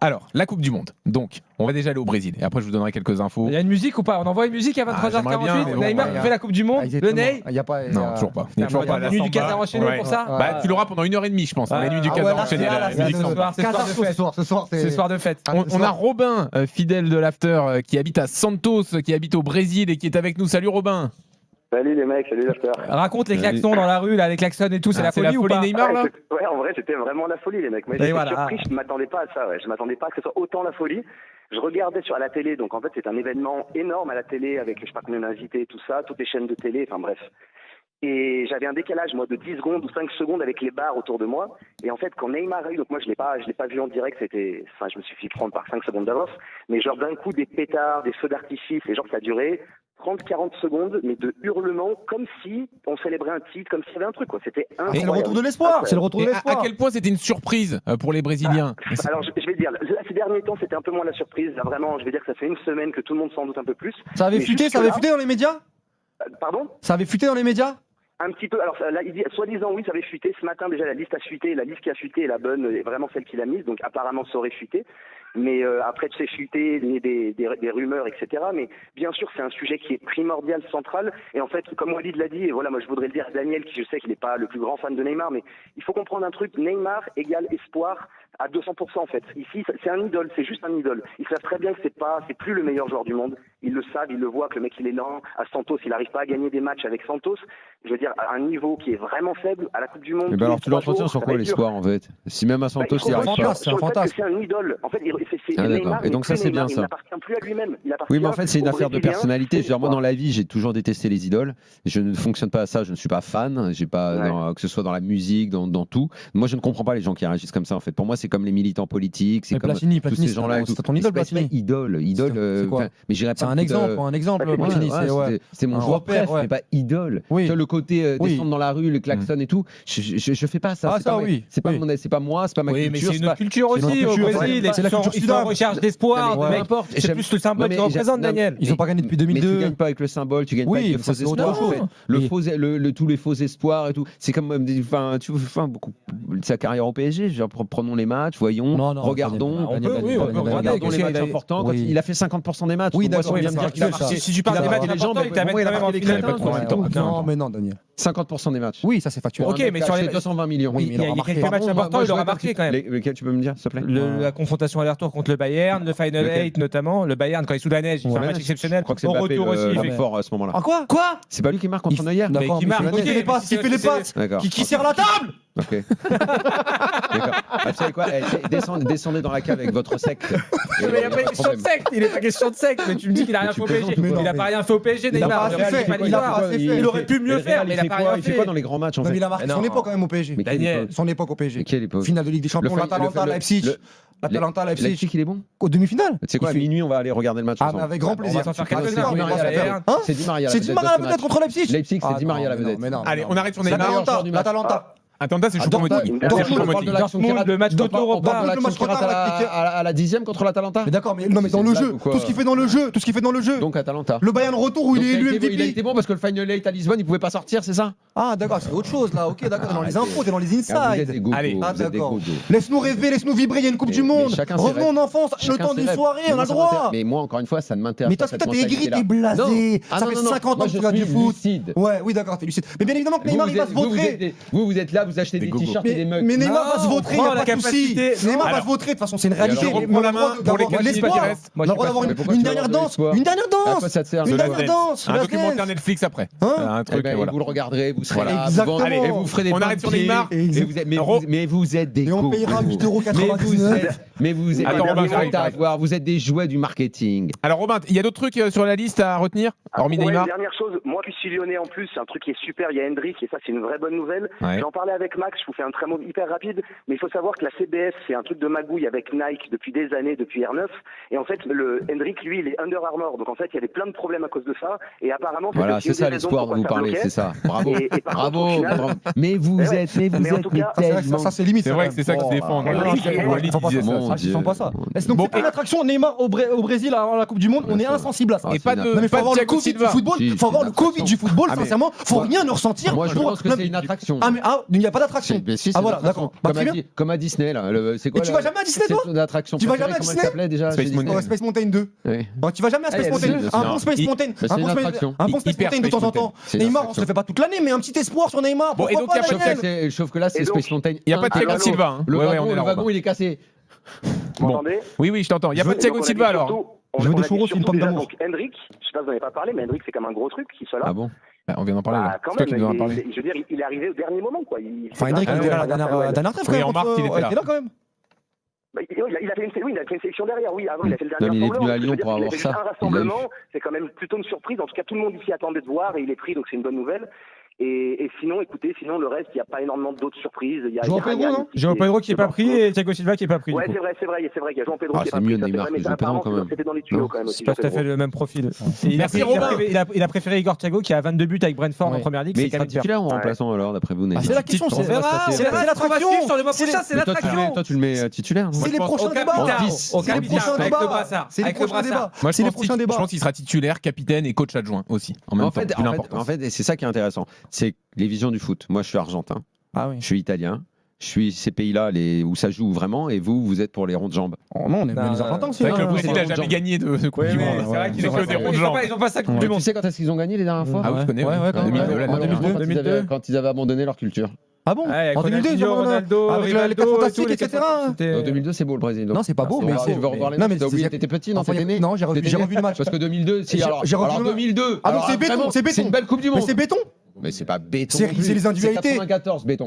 Alors, la Coupe du Monde. Donc, on va déjà aller au Brésil. Et après, je vous donnerai quelques infos. Il y a une musique ou pas? On envoie une musique à j'aimerais bien, 23h48. mais bon, Neymar fait la Coupe du Monde. Le Ney. Il y a pas. Non, toujours pas. Il y a la nuit du samba. Qatar enchaîné pour ça. Bah, tu l'auras pendant 1h30, je pense. La nuit du Qatar enchaîné. la musique samba. C'est soir de fête. On a Robin, fidèle de l'After, qui habite à Santos, qui habite au Brésil et qui est avec nous. Salut Robin. Salut les mecs, salut l'after. Raconte les klaxons dans la rue, là, les klaxons et tout, c'est la folie ou pas? Neymar là? Ouais, en vrai, c'était vraiment la folie les mecs. Mais j'étais surpris, je ne m'attendais pas à ça. Ouais. Je ne m'attendais pas à que ce soit autant la folie. Je regardais à la télé, donc en fait, c'est un événement énorme à la télé avec je sais pas combien d'invités, tout ça, toutes les chaînes de télé, enfin bref. Et j'avais un décalage, moi, de 10 secondes ou 5 secondes avec les bars autour de moi. Et en fait, quand Neymar a eu, donc moi, je l'ai pas vu en direct, je me suis fait prendre par 5 secondes d'avance. Mais genre, d'un coup, des pétards, des feux d'artifice, et genre, ça a duré 30-40 secondes, mais de hurlements, comme si on célébrait un titre, comme s'il y avait un truc, quoi. C'était incroyable. C'est le retour de l'espoir. C'est le retour de l'espoir. À quel point c'était une surprise pour les Brésiliens? Alors, je vais dire, là, ces derniers temps, c'était un peu moins la surprise. Là, vraiment, je vais dire que ça fait une semaine que tout le monde s'en doute un peu plus. Ça avait fuité dans les médias? Pardon? Ça avait fuité dans les médias? Un petit peu. Alors là, il dit, soi-disant, oui, ça avait fuité. Ce matin, déjà, la liste a fuité. La liste qui a fuité est la bonne, est vraiment celle qu'il a mise. Donc, apparemment, ça aurait fuité. Mais après, tu sais, fuiter, des rumeurs, etc. Mais bien sûr, c'est un sujet qui est primordial, central. Et en fait, comme Walid l'a dit, et voilà, moi, je voudrais le dire à Daniel, qui je sais qu'il n'est pas le plus grand fan de Neymar, mais il faut comprendre un truc. Neymar égale espoir à 200% en fait. Ici, c'est un idole, c'est juste un idole. Ils savent très bien que c'est plus le meilleur joueur du monde. Ils le savent, ils le voient que le mec il est lent. À Santos, il n'arrive pas à gagner des matchs avec Santos. Je veux dire, à un niveau qui est vraiment faible à la Coupe du Monde. Mais alors, tu l'entretiens sur quoi l'espoir en fait? Si même à Santos, il arrive pas. C'est un fantasme. C'est un idole. En fait, D'accord. Et donc ça, c'est bien ça. Il n'appartient plus à lui-même. Oui, mais en fait, c'est une affaire de personnalité. Je veux dire, moi, dans la vie, j'ai toujours détesté les idoles. Je ne fonctionne pas à ça. Je ne suis pas fan. J'ai pas, que ce soit dans la musique, dans tout. Moi, je ne comprends pas les gens qui réagissent comme ça. En fait, pour moi, c'est comme les militants politiques. C'est comme Platini, tous ces gens-là. c'est ton idole, Platini. Idole. Mais j'irais pas. C'est un exemple. Platini, c'est mon joueur préf, mais pas idole. Tu vois, le côté descendre dans la rue, le klaxon et tout. Je fais pas ça. C'est pas moi, c'est pas ma culture. Oui, mais c'est une autre culture aussi au Brésil. C'est la culture ils sont en recherche d'espoir. C'est plus le symbole qui représente, Daniel. Ils n'ont pas gagné depuis 2002. Mais tu gagnes pas avec le symbole, tu gagnes pas avec le faux espoir. Tous les faux espoirs et tout. C'est comme, tu vois, beaucoup sa carrière au PSG. Prenons les matchs, voyons, regardons. Regardons les matchs importants. Il a fait 50% des matchs. Oui, d'accord. Si tu parles des matchs importants, il t'amène quand même en finale. Non, mais non, Daniel. 50% des matchs. Oui, ça c'est factuel. Ok, mais sur les 220 millions. Il y a quelques matchs importants, il aura marqué quand même. Lesquels tu peux me dire, s'il te plaît? La confrontation aller-retour contre le Bayern, le Final 8 notamment. Le Bayern, quand il est sous la neige, il fait un match exceptionnel. Je crois que c'est Au Mbappé retour aussi, il le fait fort à ce moment-là. Quoi? C'est pas lui qui marque contre Neuer? D'accord, qui marque, qui fait les passes, qui serre la table. Ok. D'accord. Vous savez quoi? Descendez dans la cave avec votre secte. Mais il n'y a pas question de secte, il n'est pas question de secte. Mais tu me dis qu'il n'a rien fait au PSG. Il n'a pas rien fait au PSG, Neymar. Il aurait pu mieux faire, mais il n'a pas rien fait. Il fait quoi dans les grands matchs en fait? Il a marqué son époque quand même au PSG. Daniel, Son époque au PSG. Quelle époque? Finale de Ligue des Champions, l'Atalanta, Leipzig. Leipzig, il est bon? Aux demi-finales. Tu sais quoi, à minuit, on va aller regarder le match ensemble. Avec grand plaisir. on va s'en faire quelques-uns. C'est Di Maria. C'est Di Maria la vedette contre Leipzig. Leipzig, c'est Di Maria la vedette. Allez, on arrête sur Neymar. L'Atalanta. Attends, c'est Choupo-Moting. Le match d'Auto-Europa. À la 10e contre l'Atalanta. Mais d'accord, mais non, mais dans le jeu, tout ce qu'il fait dans le jeu, Donc Atalanta. Le Bayern retour où il est élu MVP. Il a été bon parce que le Final 8 à Lisbonne, il pouvait pas sortir, c'est ça? Ah d'accord, c'est autre chose là. OK, d'accord, dans les infos, t'es dans les insides. Allez, d'accord. Laisse-nous rêver, laisse-nous vibrer, il y a une Coupe du Monde. Revenons en enfance, le temps d'une soirée, on a le droit. Mais moi encore une fois, ça ne m'intéresse mais pas. Mais toi, t'es aigri, t'es blasé. Ça fait 50 ans que tu regardes du foot. Ouais, oui, d'accord, t'es lucide. Mais bien évidemment que Neymar il va se vautrer. Vous êtes là, vous achetez des t-shirts. Mais Neymar va se vautrer, il n'y a pas de souci. Neymar va se vautrer, de toute façon, c'est une réalité. Je reprends la main pour les l'espoir. On a le droit d'avoir une dernière danse. Une dernière danse. Un documentaire Netflix après. Un truc, vous le regarderez, vous serez là. Exactement. Allez, et vous ferez des on arrête sur Neymar. Mais vous êtes des Et on payera 8,99 €. Mais vous êtes vous êtes des jouets du marketing. Alors Robin, il y a d'autres trucs sur la liste à retenir, hormis Neymar? Dernière chose, moi qui suis lyonnais en plus, c'est un truc qui est super, il y a Hendrik et ça c'est une vraie bonne nouvelle. J'en parlais avec Max, je vous fais un très mot hyper rapide, mais il faut savoir que la CBS c'est un truc de magouille avec Nike depuis des années, depuis R9, et en fait le Hendrik lui il est Under Armour, donc en fait il y avait plein de problèmes à cause de ça, et apparemment voilà, c'est ça l'espoir dont vous parlez, c'est ça. Bravo, bravo. Mais vous êtes tellement. Ça c'est limite. C'est vrai que c'est ça qui se défend. Ah, je sens pas ça. Donc c'est pas une attraction Neymar au Brésil à la Coupe du Monde, on est insensible à ça. Et pas de faut avoir le Covid du football, faut avoir le Covid du football, sincèrement, faut rien ne ressentir. Moi je pense que c'est une attraction. Ah mais il n'y a pas d'attraction. Ah voilà, d'accord. Comme à Disney là, c'est quoi? Et tu vas jamais à Disney toi? Tu vas jamais à Disney? s'appelait déjà Space Mountain 2. Tu vas jamais à Space Mountain? Un bon Space Mountain, un bon Space Mountain de temps en temps. Neymar, on se le fait pas toute l'année, mais un petit espoir sur Neymar. Bon, et donc sauf que là c'est Space Mountain. Il y a pas de Thiago Silva. Le wagon il est cassé. Bon. Oui, je t'entends. Il n'y a pas de Thiago Silva alors. Je veux des churros, c'est une pomme d'amour. Donc Hendrik, je sais pas, vous n'en avez pas parlé, mais Hendrik c'est comme un gros truc qui soit là. Ah bon? On vient d'en parler là. Quand même, je veux dire, il est arrivé au dernier moment quoi. Enfin, Hendrik il était là la dernière trêve quand même. Oui, en mars il était là quand même. Il a fait une sélection derrière, oui. Avant, il a fait le dernier il est rassemblement. venu à Lyon pour avoir ça. Un rassemblement, c'est quand même plutôt une surprise. En tout cas, tout le monde ici attendait de voir et il est pris, donc c'est une bonne nouvelle. Et sinon, écoutez, le reste, il n'y a pas énormément d'autres surprises. João Pedro, non? João Pedro qui n'est pas pris et Thiago Silva qui n'est pas pris. Ouais, c'est vrai qu'il y a João Pedro qui est pas pris. C'est mieux Neymar que João Pedro quand même. C'était dans les tuyaux quand même aussi. C'est pas tout à fait le même profil. Merci Robin. Il a préféré Igor Thiago qui a 22 buts avec Brentford en première ligue. Mais il sera titulaire ou remplaçant alors d'après vous? C'est la question, c'est l'attraction. Sur le mois prochain, c'est l'attraction. Toi tu le mets titulaire? C'est les prochains débats. C'est les prochains débats. C'est les prochains débats. Moi, je pense qu'il sera titulaire, capitaine et coach adjoint aussi. En même temps, vu l'importance. En fait, c'est ça qui est intéressant. C'est les visions du foot. Moi, je suis argentin. Je suis italien. Je suis ces pays-là où ça joue vraiment. Et vous êtes pour les ronds de jambes. Non, on est bien les Argentins aussi. C'est vrai que le Brésil n'a jamais gagné de Coupe du Monde. C'est vrai qu'ils ont que des ronds de jambes. Ils ont pas ça Coupe du Monde. Tu sais quand est-ce qu'ils ont gagné les dernières fois? Ah oui, je connais. En 2002. Quand ils avaient abandonné leur culture. Ah bon? En 2002, Ronaldo, avec les 4 fantastiques, etc. En 2002, c'est beau le Brésil. Non, c'est pas beau, mais je veux revoir les matchs. T'as oublié, t'étais petit, non? T'étais né? Non, j'ai revu le match. Parce que 2002, si alors 2002. Ah donc c'est béton, C'est une belle Coupe du Monde. Mais c'est béton. Mais c'est pas béton. C'est les individualités. 94 béton.